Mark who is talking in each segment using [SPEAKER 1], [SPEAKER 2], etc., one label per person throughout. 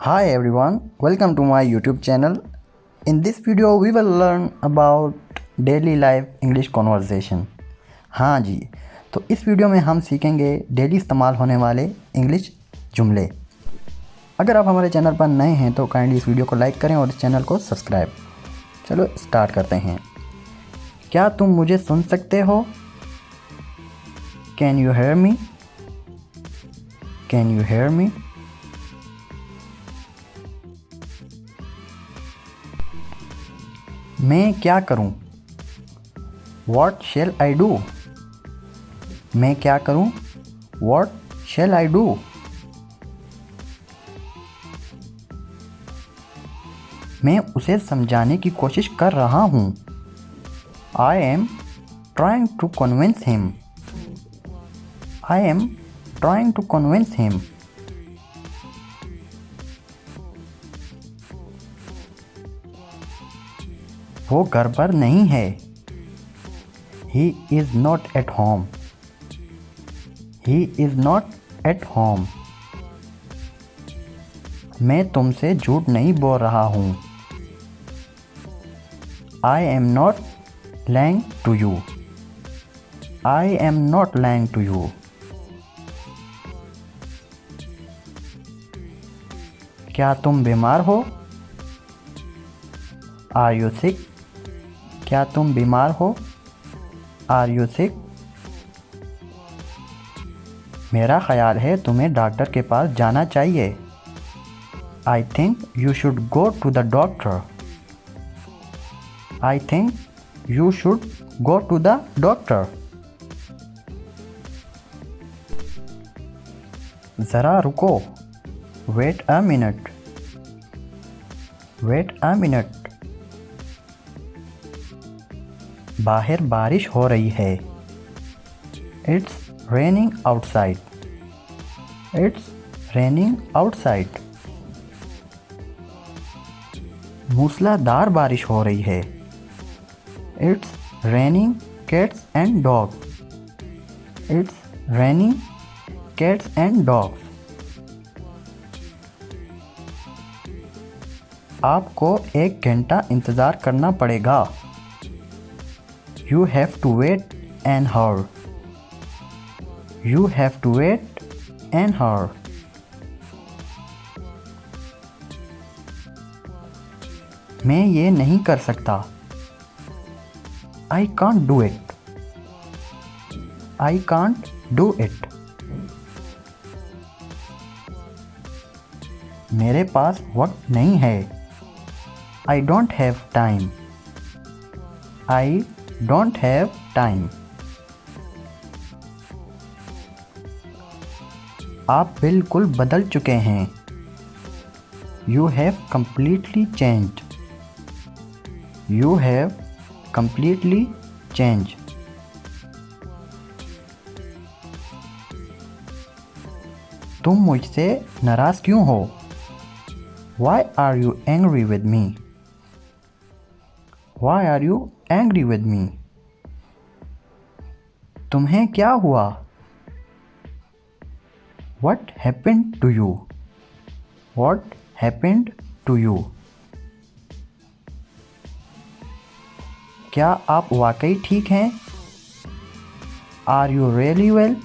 [SPEAKER 1] Hi everyone, welcome to my YouTube channel. In this video we will learn about daily life English conversation. हाँ जी, तो इस video में हम सीखेंगे daily इस्तेमाल होने वाले इंग्लिश जुमले। अगर आप हमारे चैनल पर नए हैं तो काइंडली इस वीडियो को लाइक करें और इस चैनल को सब्सक्राइब। चलो स्टार्ट करते हैं। क्या तुम मुझे सुन सकते हो? Can you hear me? Can you hear me? मैं क्या करूं? What shall I do? मैं क्या करूं? What shall I do? मैं उसे समझाने की कोशिश कर रहा हूं। I am trying to convince him. I am trying to convince him. वो घर पर नहीं है। He is not at home. He is not at home. मैं तुमसे झूठ नहीं बोल रहा हूँ। I am not lying to you. I am not lying to you. क्या तुम बीमार हो? Are you sick? क्या तुम बीमार हो? Are you sick? मेरा ख्याल है तुम्हें डॉक्टर के पास जाना चाहिए। I think you should go to the doctor. I think you should go to the doctor. ज़रा रुको। Wait a minute. Wait a minute. बाहर बारिश हो रही है। It's raining outside. It's raining outside. मूसलाधार बारिश हो रही है। It's raining cats and dogs. It's raining cats and dogs. आपको 1 घंटा इंतज़ार करना पड़ेगा। You have to wait an hour. You have to wait an hour. मैं ये नहीं कर सकता। I can't do it. I can't do it. मेरे पास वक्त नहीं है। I don't have time. I don't have time. आप बिल्कुल बदल चुके हैं। You have completely changed. You have completely changed. तुम मुझसे नाराज़ क्यों हो? Why are you angry with me? Why are you angry with me? तुम्हें क्या हुआ? What happened to you? What happened to you? क्या आप वाकई ठीक हैं? Are you really well?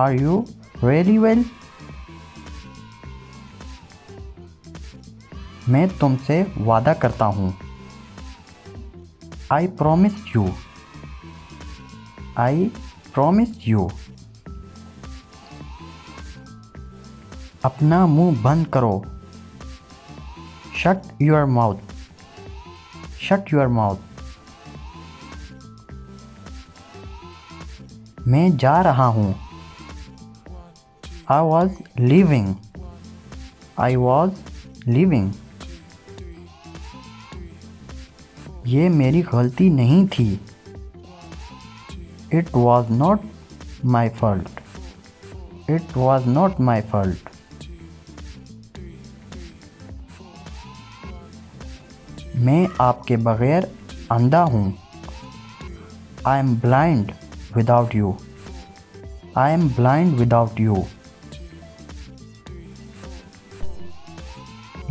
[SPEAKER 1] Are you really well? मैं तुमसे वादा करता हूँ। I promise you. I promise you. अपना मुंह बंद करो। Shut your mouth. Shut your mouth. मैं जा रहा हूँ। I was leaving. I was leaving. ये मेरी गलती नहीं थी। It was not my fault. It was not my fault. मैं आपके बगैर अंधा हूँ। I am blind without you. I am blind without you.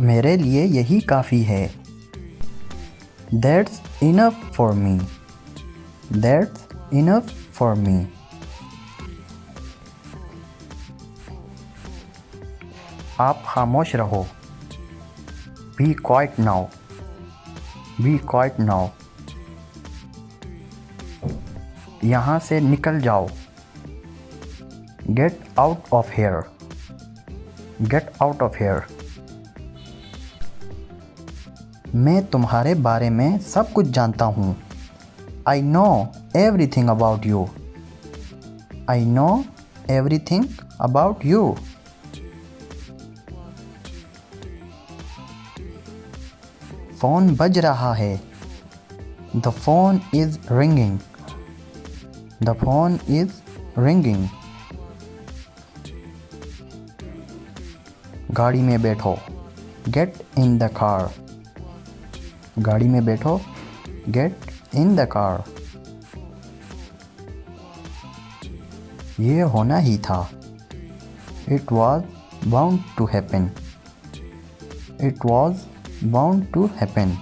[SPEAKER 1] मेरे लिए यही काफ़ी है। That's enough for me. That's enough for me. आप खामोश रहो। Be quiet now. Be quiet now. यहाँ से निकल जाओ। Get out of here. Get out of here. मैं तुम्हारे बारे में सब कुछ जानता हूँ। I know everything about you. I know everything about you. Phone बज रहा है। The phone is ringing. The phone is ringing. गाड़ी में बैठो। Get in the car. गाड़ी में बैठो। Get in the car. ये होना ही था। It was bound to happen. It was bound to happen.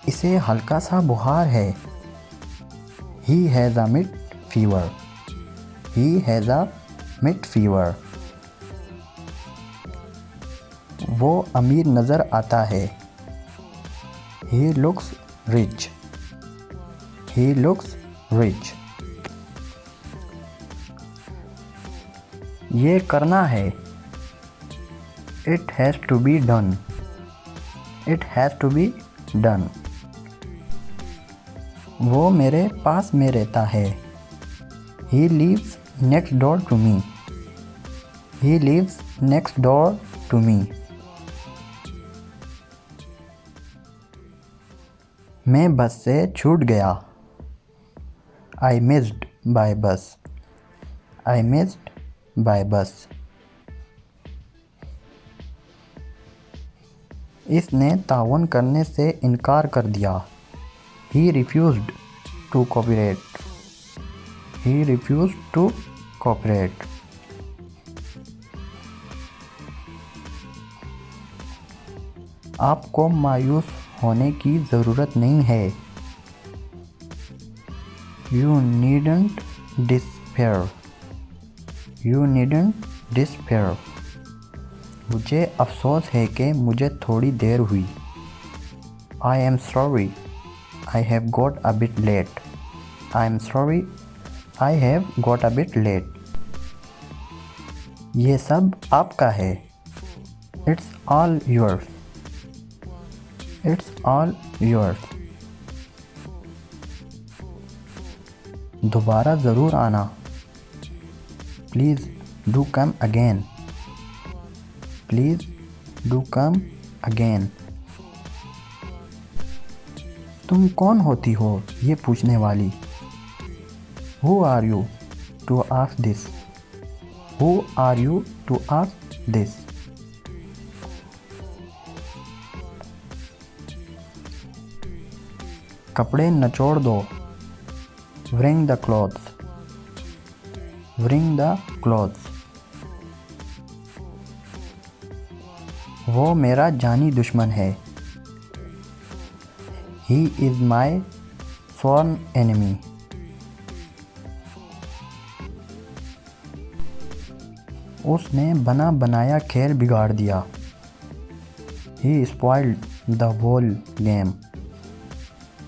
[SPEAKER 1] इसे हल्का सा बुखार है। He has a mid fever. He has a mid fever. वो अमीर नज़र आता है। He looks rich. He looks rich. ये करना है। It has to be done. It has to be done. वो मेरे पास में रहता है। He lives next door to me. He lives next door to me. मैं बस से छूट गया। I missed by bus. I missed by bus. इसने ताउन करने से इनकार कर दिया। He refused to cooperate. He refused to cooperate. आपको मायूस होने की ज़रूरत नहीं है। You needn't despair. You needn't despair. मुझे अफसोस है कि मुझे थोड़ी देर हुई। I am sorry. I have got a bit late. I am sorry. I have got a bit late. ये सब आपका है। It's all yours. It's all yours. दोबारा ज़रूर आना। Please do come again. Please do come again. तुम कौन होती हो ये पूछने वाली? Who are you to ask this? Who are you to ask this? कपड़े नचोड़ दो। Wring the clothes. Wring the clothes. वो मेरा जानी दुश्मन है। He is my sworn enemy. उसने बना बनाया खेल बिगाड़ दिया। He spoiled the whole game.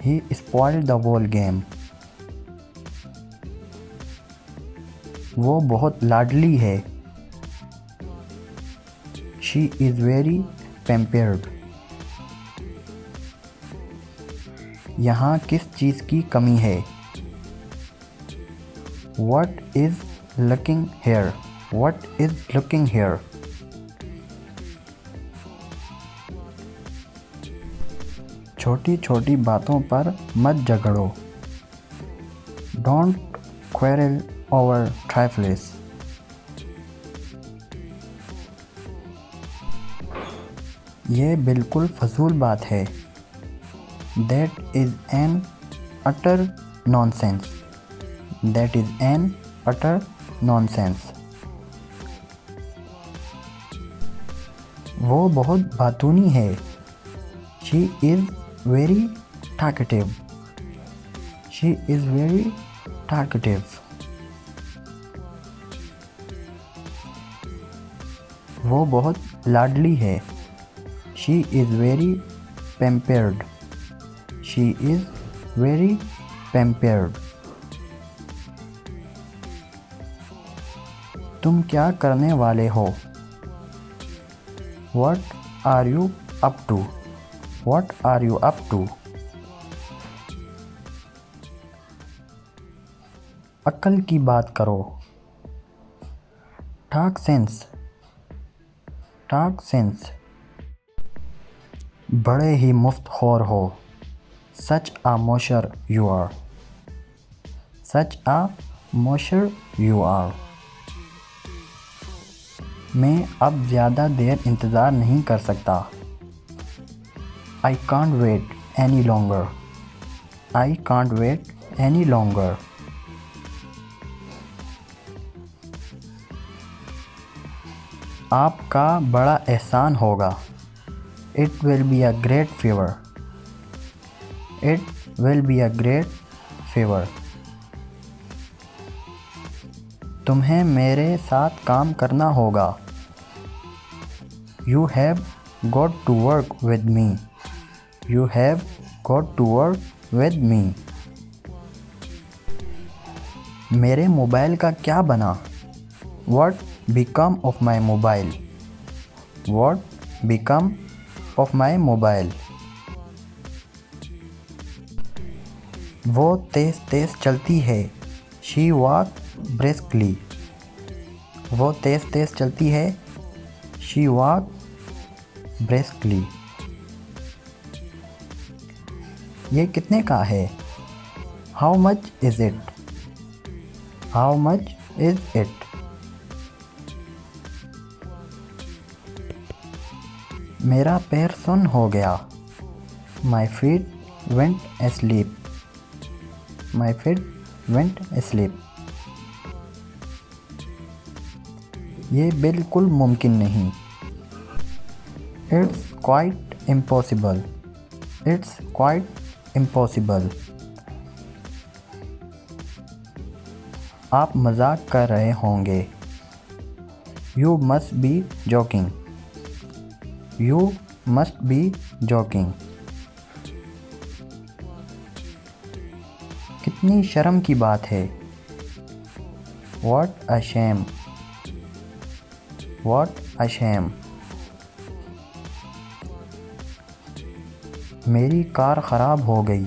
[SPEAKER 1] He spoiled the whole game. वो बहुत लाडली है। She is very pampered. यहाँ किस चीज़ की कमी है? What is lacking here? What is lacking here? छोटी छोटी बातों पर मत झगड़ो। Don't quarrel over trifles. ये बिल्कुल फजूल बात है। That is an utter nonsense. That is an utter nonsense. वो बहुत बातूनी है। She is very talkative. She is very talkative. वो बहुत लाडली है। She is very pampered. She is very pampered. तुम क्या करने वाले हो? What are you up to? What are you up to? अक्ल की बात करो। Talk sense. Talk sense. बड़े ही मुफ्तखोर हो। Such a mosher you are. Such a mosher you are. मैं अब ज़्यादा देर इंतज़ार नहीं कर सकता। I can't wait any longer. I can't wait any longer. आपका बड़ा एहसान होगा। It will be a great favor. It will be a great favor. तुम्हें मेरे साथ काम करना होगा। You have got to work with me. You have got to work with me. मेरे मोबाइल का क्या बना? What become of my mobile? What become of my mobile? वो तेज़ तेज़ चलती है। She walk briskly. वो तेज़ तेज़ चलती है। She walk briskly. ये कितने का है? How much is it? How much is it? मेरा पैर सुन्न हो गया। My feet went asleep. My feet went asleep. ये बिल्कुल मुमकिन नहीं। It's quite impossible. It's quite impossible. आप मजाक कर रहे होंगे। You must be joking. You must be joking. कितनी शर्म की बात है। What a shame. What a shame. मेरी कार ख़राब हो गई।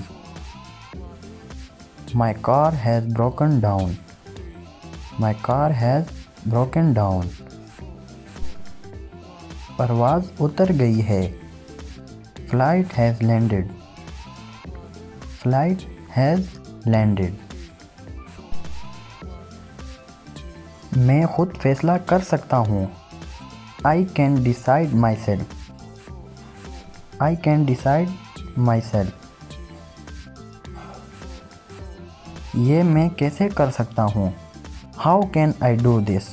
[SPEAKER 1] My car has broken down. My car has broken down. परवाज़ उतर गई है। Flight has landed. Flight has landed. मैं खुद फैसला कर सकता हूँ। I can decide myself. I can decide myself. ये मैं कैसे कर सकता हूँ? How can I do this?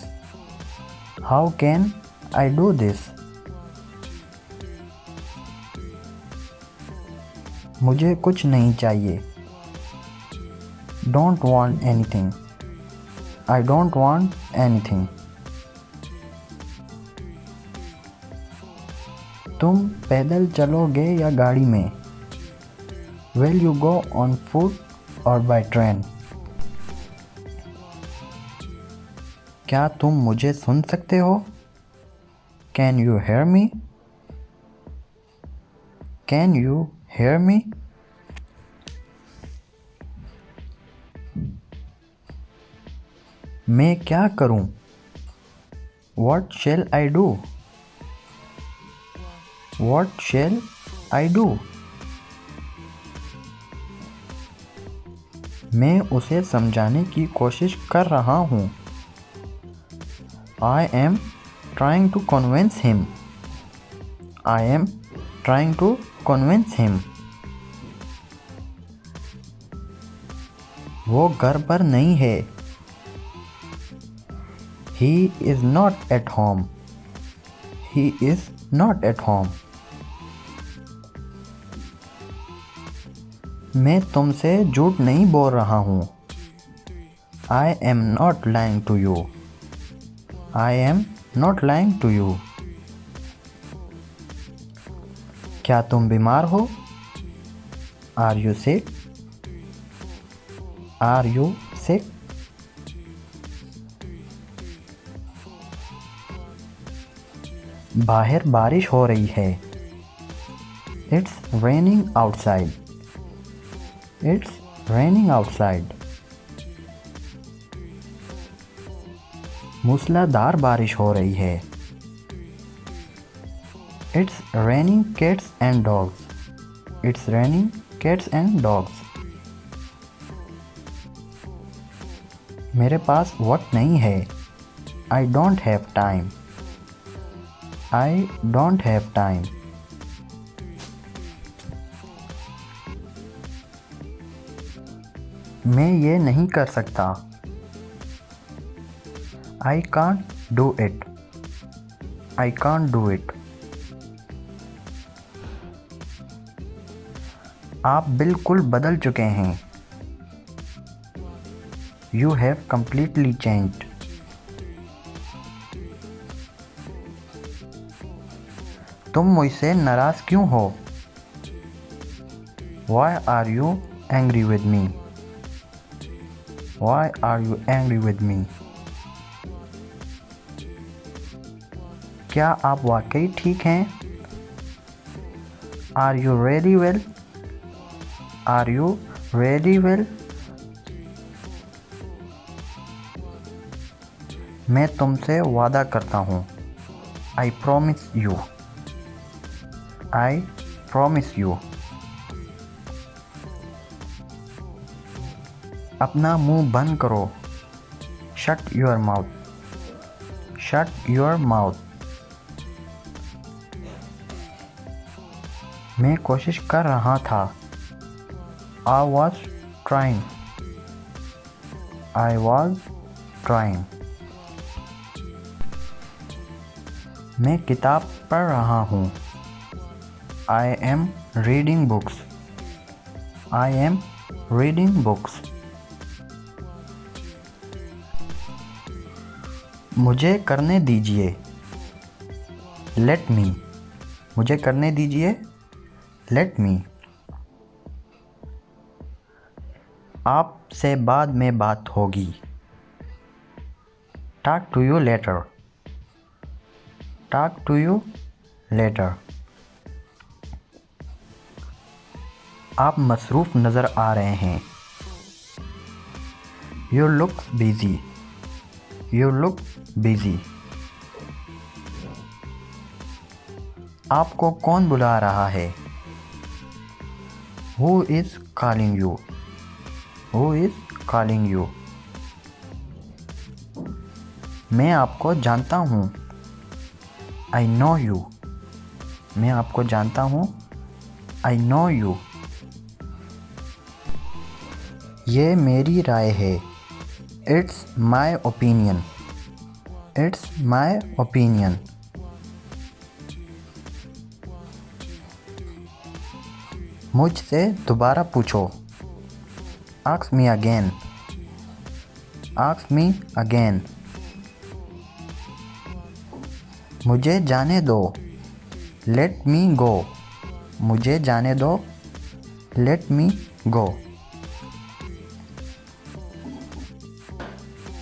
[SPEAKER 1] How can I do this? मुझे कुछ नहीं चाहिए। Don't want anything. I don't want anything. तुम पैदल चलोगे या गाड़ी में? Will you go on foot or by train? क्या तुम मुझे सुन सकते हो? Can you hear me? Can you hear me? मैं क्या करूं? What shall I do? What shall I do? मैं उसे समझाने की कोशिश कर रहा हूँ। I am trying to convince him. I am trying to convince him. वो घर पर नहीं है। He is not at home. He is not at home. मैं तुमसे झूठ नहीं बोल रहा हूँ. I am not lying to you. I am not lying to you. क्या तुम बीमार हो? Are you sick? Are you sick? बाहर बारिश हो रही है. It's raining outside. It's raining outside. मूसलाधार बारिश हो रही है. It's raining cats and dogs. It's raining cats and dogs. मेरे पास वक्त नहीं है. I don't have time. I don't have time. मैं ये नहीं कर सकता. I can't do it. I can't do it. आप बिल्कुल बदल चुके हैं. You have completely changed. तुम मुझसे नाराज क्यों हो? Why are you angry with me? Why are you angry with me? क्या आप वाकई ठीक हैं? Are you really well? Are you really well? मैं तुमसे वादा करता हूँ. I promise you. I promise you. अपना मुंह बंद करो. Shut your mouth. Shut your mouth. मैं कोशिश कर रहा था. I was trying. I was trying. मैं किताब पढ़ रहा हूँ. I am reading books. I am reading books. मुझे करने दीजिए. Let me. मुझे करने दीजिए. Let me. आपसे बाद में बात होगी. Talk to you later. Talk to you later. आप मसरूफ़ नज़र आ रहे हैं. You look busy. You look busy. आपको कौन बुला रहा है? Who is calling you? Who is calling you? मैं आपको जानता हूँ. I know you. मैं आपको जानता हूँ. I know you. ये मेरी राय है. It's my opinion. It's my opinion. मुझसे दोबारा पूछो. Ask me again. Ask me again. मुझे जाने दो. Let me go. मुझे जाने दो. Let me go.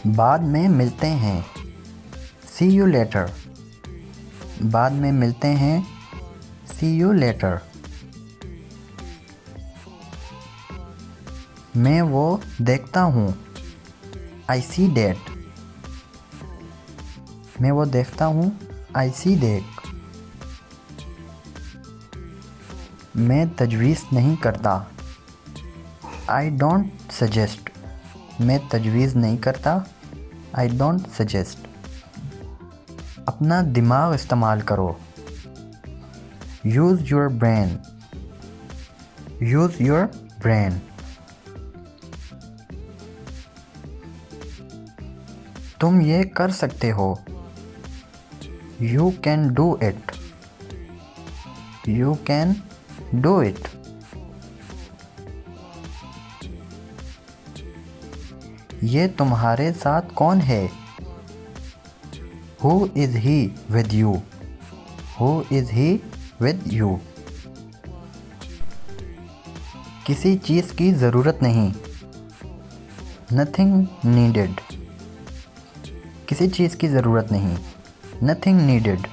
[SPEAKER 1] बाद में मिलते हैं. See you later. बाद में मिलते हैं. See you later. मैं वो देखता हूँ. I see that. मैं वो देखता हूँ. I see that. मैं तजवीज़ नहीं करता. I don't suggest. मैं तजवीज़ नहीं करता. I don't suggest. अपना दिमाग इस्तेमाल करो. Use your brain. Use your brain. तुम ये कर सकते हो. You can do it. You can do it. ये तुम्हारे साथ कौन है? Who is he with you? Who is he with you? किसी चीज़ की ज़रूरत नहीं। Nothing needed. किसी चीज़ की ज़रूरत नहीं। Nothing needed.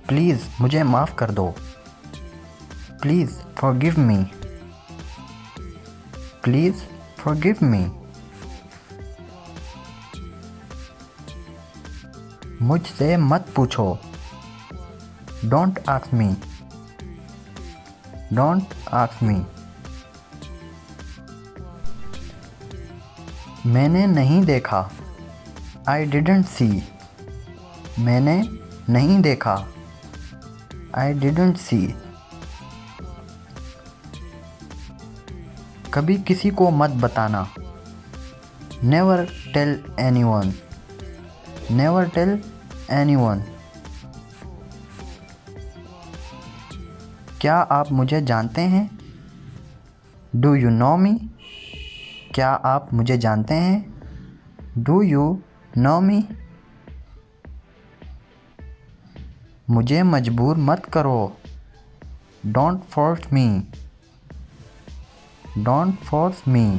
[SPEAKER 1] प्लीज़ मुझे माफ़ कर दो। Please forgive me. Please forgive me. मुझसे मत पूछो। Don't ask me. Don't ask me. मैंने नहीं देखा। I didn't see. मैंने नहीं देखा। I didn't see. कभी किसी को मत बताना। Never tell anyone. Never tell anyone. क्या आप मुझे जानते हैं? Do you know me? क्या आप मुझे जानते हैं? Do you know me? मुझे मजबूर मत करो। Don't force me. Don't force me.